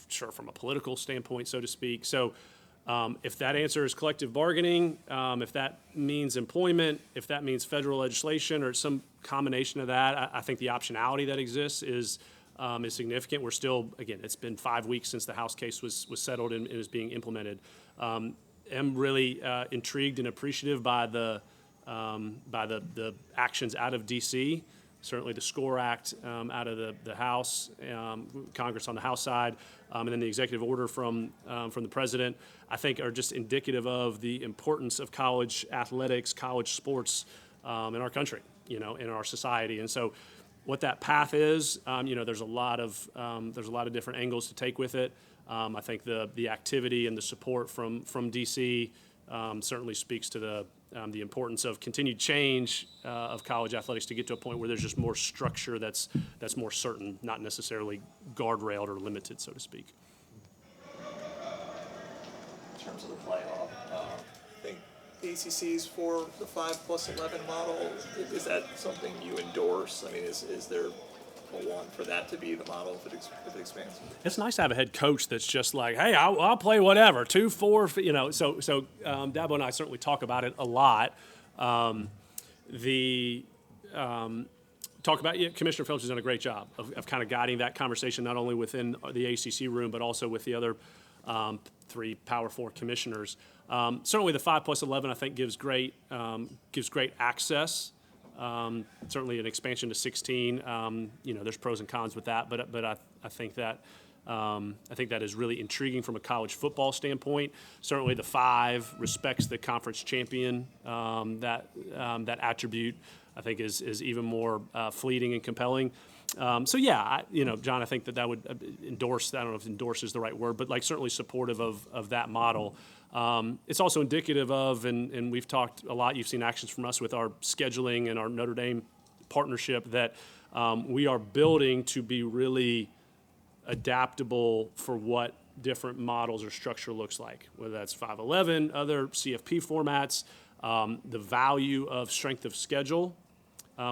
sure, from a political standpoint, so to speak. So if that answer is collective bargaining, if that means employment, if that means federal legislation or some combination of that, I think the optionality that exists is significant. We're still, again, it's been 5 weeks since the House case was settled and is being implemented. Am really intrigued and appreciative by the actions out of D.C., certainly the SCORE Act out of the House, Congress on the House side, and then the executive order from the president, I think are just indicative of the importance of college athletics, college sports in our country, in our society. And so what that path is, there's a lot of different angles to take with it. I think the activity and the support from D.C. Certainly speaks to the importance of continued change of college athletics to get to a point where there's just more structure that's more certain, not necessarily guardrailed or limited, so to speak. In terms of the playoff, I think the ACC's for the 5+11 model. Is that something you endorse? I mean, is there a want for that to be the model if it expands? It's nice to have a head coach that's just like, hey, I'll play whatever, 2, 4, So Dabo and I certainly talk about it a lot. Commissioner Phillips has done a great job of kind of guiding that conversation, not only within the ACC room, but also with the other 3 Power 4 commissioners. Certainly the 5+11, I think, gives great access. Certainly an expansion to 16. There's pros and cons with that, but I think that is really intriguing from a college football standpoint. Certainly the 5 respects the conference champion. That attribute I think is even more fleeting and compelling. John, I think that would endorse. I don't know if endorse is the right word, but certainly supportive of that model. It's also indicative of, and we've talked a lot, you've seen actions from us with our scheduling and our Notre Dame partnership, that we are building to be really adaptable for what different models or structure looks like, whether that's 5-11, other CFP formats, the value of strength of schedule,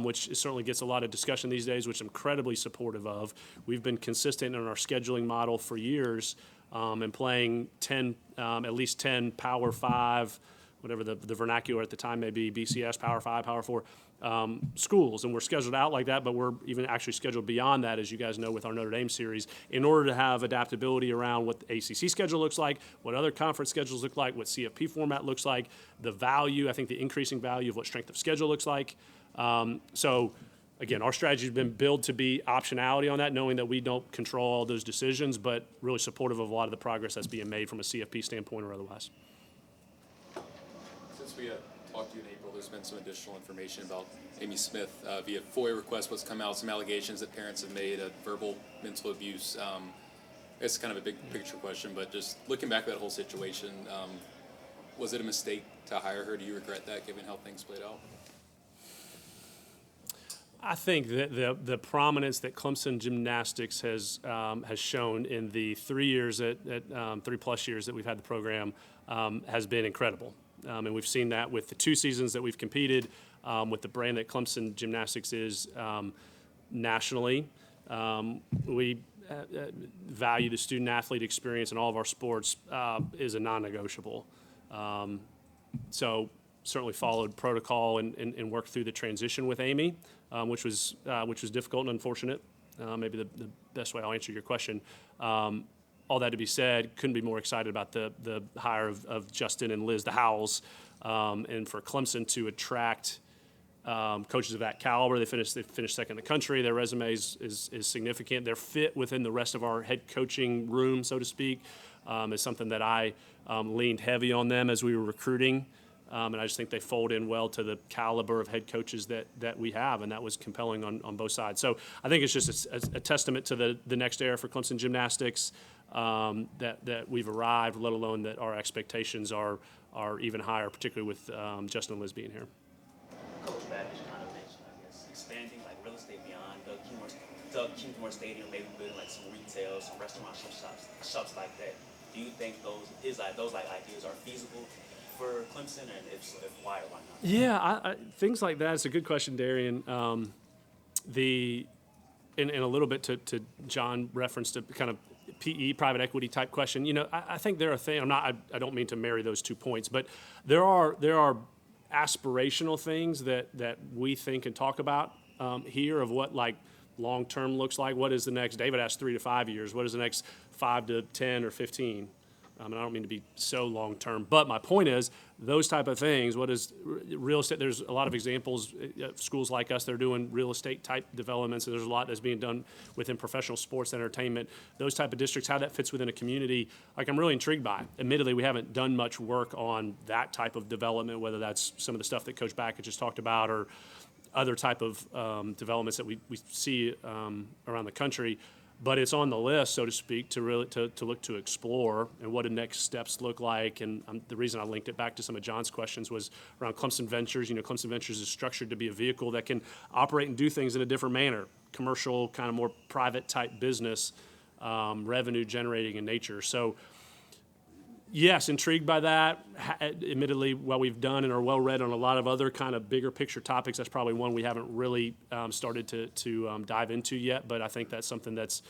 which certainly gets a lot of discussion these days, which I'm incredibly supportive of. We've been consistent in our scheduling model for years, and playing at least 10 Power 5, whatever the vernacular at the time may be, BCS, Power 5, Power 4 schools. And we're scheduled out like that, but we're even actually scheduled beyond that, as you guys know, with our Notre Dame series, in order to have adaptability around what the ACC schedule looks like, what other conference schedules look like, what CFP format looks like, the value, I think the increasing value of what strength of schedule looks like. Again, our strategy has been built to be optionality on that, knowing that we don't control all those decisions, but really supportive of a lot of the progress that's being made from a CFP standpoint or otherwise. Since we talked to you in April, there's been some additional information about Amy Smith via FOIA request. What's come out, some allegations that parents have made of verbal mental abuse. It's kind of a big picture question, but just looking back at that whole situation, was it a mistake to hire her? Do you regret that, given how things played out? I think that the prominence that Clemson gymnastics has shown in the 3 years, 3+ years that we've had the program, has been incredible. And we've seen that with the 2 seasons that we've competed, with the brand that Clemson gymnastics is nationally. We value the student athlete experience in all of our sports is a non-negotiable. So certainly followed protocol and worked through the transition with Amy, which was difficult and unfortunate. Maybe the best way I'll answer your question. All that to be said, couldn't be more excited about the hire of Justin and Liz, the Howells, and for Clemson to attract coaches of that caliber. They finished second in the country. Their resume is significant. Their fit within the rest of our head coaching room, so to speak, is something that I leaned heavy on them as we were recruiting. And I just think they fold in well to the caliber of head coaches that we have, and that was compelling on both sides. So I think it's just a testament to the next era for Clemson gymnastics, that we've arrived, let alone that our expectations are even higher, particularly with Justin and Liz being here. Coach Babbage kind of mentioned, I guess, expanding real estate beyond Doug Kingsmore Stadium, maybe building some retail, some restaurants, some shops like that. Do you think those ideas are feasible for Clemson, and if why or why not? Yeah, things like that. It's a good question, Darian. and a little bit to John referenced a kind of PE, private equity type question. You know, I think there are things. I don't mean to marry those 2 points, but there are aspirational things that we think and talk about here of what like long term looks like. What is the next? David asked 3 to 5 years. What is the next 5 to 10 or 15? And I don't mean to be so long term, but my point is those type of things. What is real estate? There's a lot of examples. Schools like us, they're doing real estate type developments, and there's a lot that's being done within professional sports, entertainment, those type of districts. How that fits within a community, like I'm really intrigued by. Admittedly, we haven't done much work on that type of development, whether that's some of the stuff that Coach Backett just talked about, or other type of developments that we see around the country. But it's on the list, so to speak, to really to look to explore and what the next steps look like. And the reason I linked it back to some of John's questions was around Clemson Ventures. You know, Clemson Ventures is structured to be a vehicle that can operate and do things in a different manner, commercial, kind of more private type business, revenue generating in nature. So yes, intrigued by that. Admittedly, while we've done and are well read on a lot of other kind of bigger picture topics, that's probably one we haven't really started to dive into yet. But I think that's something that's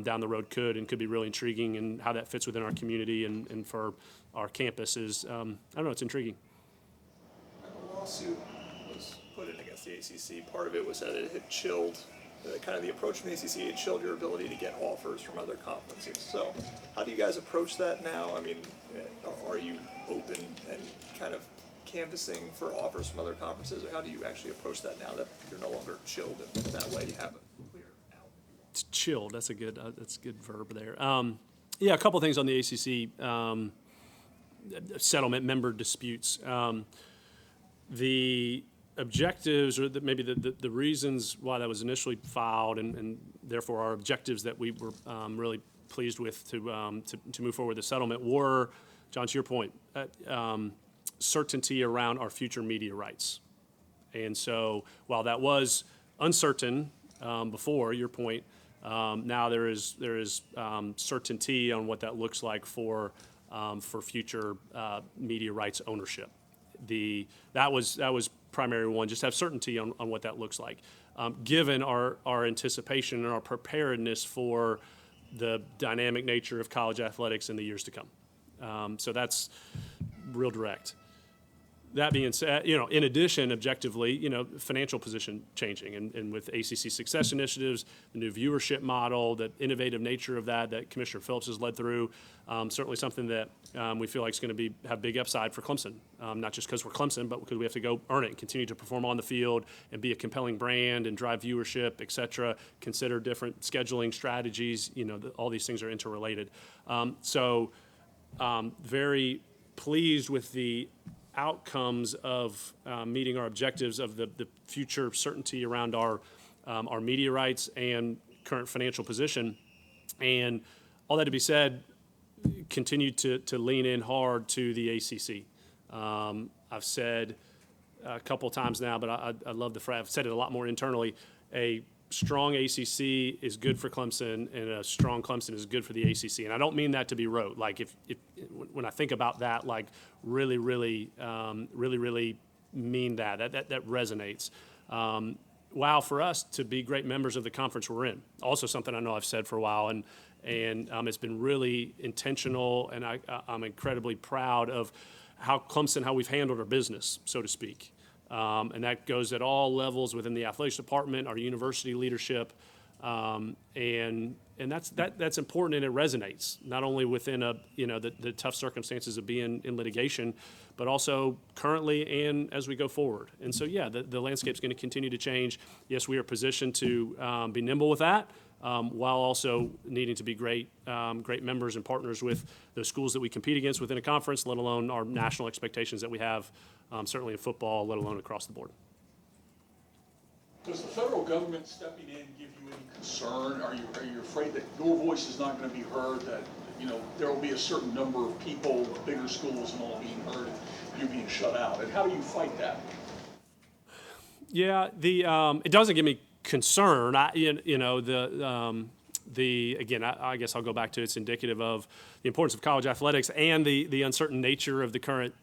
down the road could be really intriguing, and how that fits within our community and for our campus is, I don't know, it's intriguing. A lawsuit was put in against the ACC. Part of it was that it had chilled kind of the approach from the ACC. It chilled your ability to get offers from other conferences. So how do you guys approach that now? I mean, are you open and kind of canvassing for offers from other conferences, or how do you actually approach that now that you're no longer chilled and that way you have a clear out? It's chilled. That's a good verb there. Yeah, a couple things on the ACC settlement member disputes. The objectives, or maybe the reasons why that was initially filed, and therefore our objectives that we were really pleased with to move forward with the settlement were, John, to your point, certainty around our future media rights. And so while that was uncertain before, your point, now there is certainty on what that looks like for future media rights ownership. That was primary one, just have certainty on what that looks like, given our anticipation and our preparedness for the dynamic nature of college athletics in the years to come. So that's real direct. That being said, you know, in addition, objectively, you know, financial position changing, and with ACC success initiatives, the new viewership model, the innovative nature of that Commissioner Phillips has led through, certainly something that we feel like is going to have big upside for Clemson, not just because we're Clemson, but because we have to go earn it and continue to perform on the field and be a compelling brand and drive viewership, et cetera, consider different scheduling strategies. You know, all these things are interrelated. Very pleased with the outcomes of meeting our objectives of the future certainty around our media rights and current financial position. And all that to be said, continue to lean in hard to the ACC. I've said a couple of times now, but I love the phrase. I've said it a lot more internally. A strong ACC is good for Clemson, and a strong Clemson is good for the ACC. And I don't mean that to be rote. Like when I think about that, like really mean that resonates. Wow, for us to be great members of the conference we're in. Also something I know I've said for a while, and it's been really intentional, and I'm incredibly proud of how we've handled our business, so to speak. And that goes at all levels within the athletics department, our university leadership, and that's important, and it resonates not only within the tough circumstances of being in litigation, but also currently and as we go forward. And so yeah, the landscape's going to continue to change. Yes, we are positioned to be nimble with that, while also needing to be great members and partners with the schools that we compete against within a conference, let alone our national expectations that we have, certainly in football, let alone across the board. Does the federal government stepping in give you any concern? Are you afraid that your voice is not going to be heard, that there will be a certain number of people, bigger schools and all being heard, and you're being shut out? And how do you fight that? Yeah, it doesn't give me concern. I guess I'll go back to it's indicative of the importance of college athletics and the uncertain nature of the current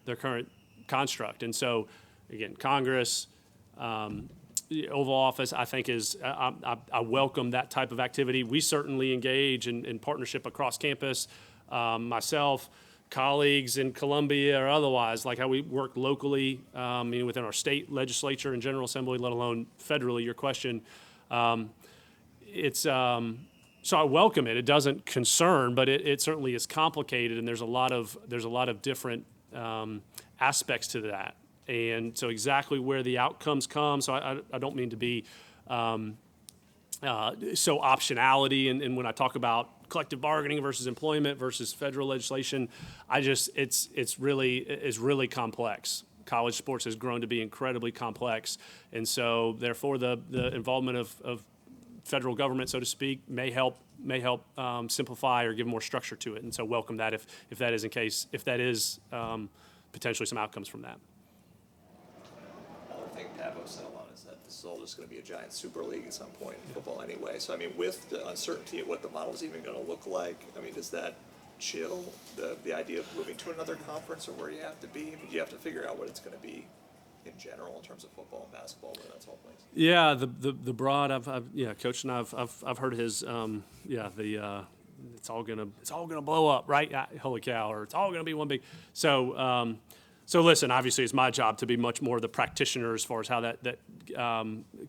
construct. And so, again, Congress, the Oval Office, I think I welcome that type of activity. We certainly engage in partnership across campus, myself, colleagues in Columbia or otherwise, like how we work locally, within our state legislature and General Assembly, let alone federally, your question. So I welcome it. It doesn't concern, but it certainly is complicated, and there's a lot of different aspects to that. And so exactly where the outcomes come. So I don't mean to be so optionality. And when I talk about collective bargaining versus employment versus federal legislation, it's really complex. College sports has grown to be incredibly complex, and so therefore the involvement of federal government, so to speak, may help simplify or give more structure to it. And so welcome that if that is potentially some outcomes from that. Another thing Pavo said a lot is that this is all just going to be a giant super league at some point in football anyway. So I mean, with the uncertainty of what the model is even going to look like, I mean, does that chill the idea of moving to another conference or where you have to be? I mean, you have to figure out what it's going to be in general in terms of football and basketball, where that's all plays. Yeah, the broad. Coach and I've heard his it's all gonna blow up, right? Holy cow! Or it's all gonna be one big. So listen, obviously it's my job to be much more the practitioner as far as how that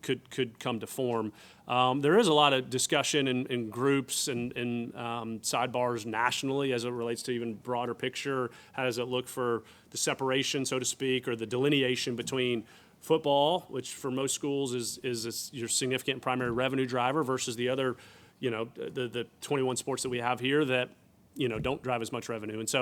could come to form. There is a lot of discussion in groups and sidebars nationally as it relates to even broader picture. How does it look for the separation, so to speak, or the delineation between football, which for most schools is your significant primary revenue driver, versus the other, the 21 sports that we have here that don't drive as much revenue. And so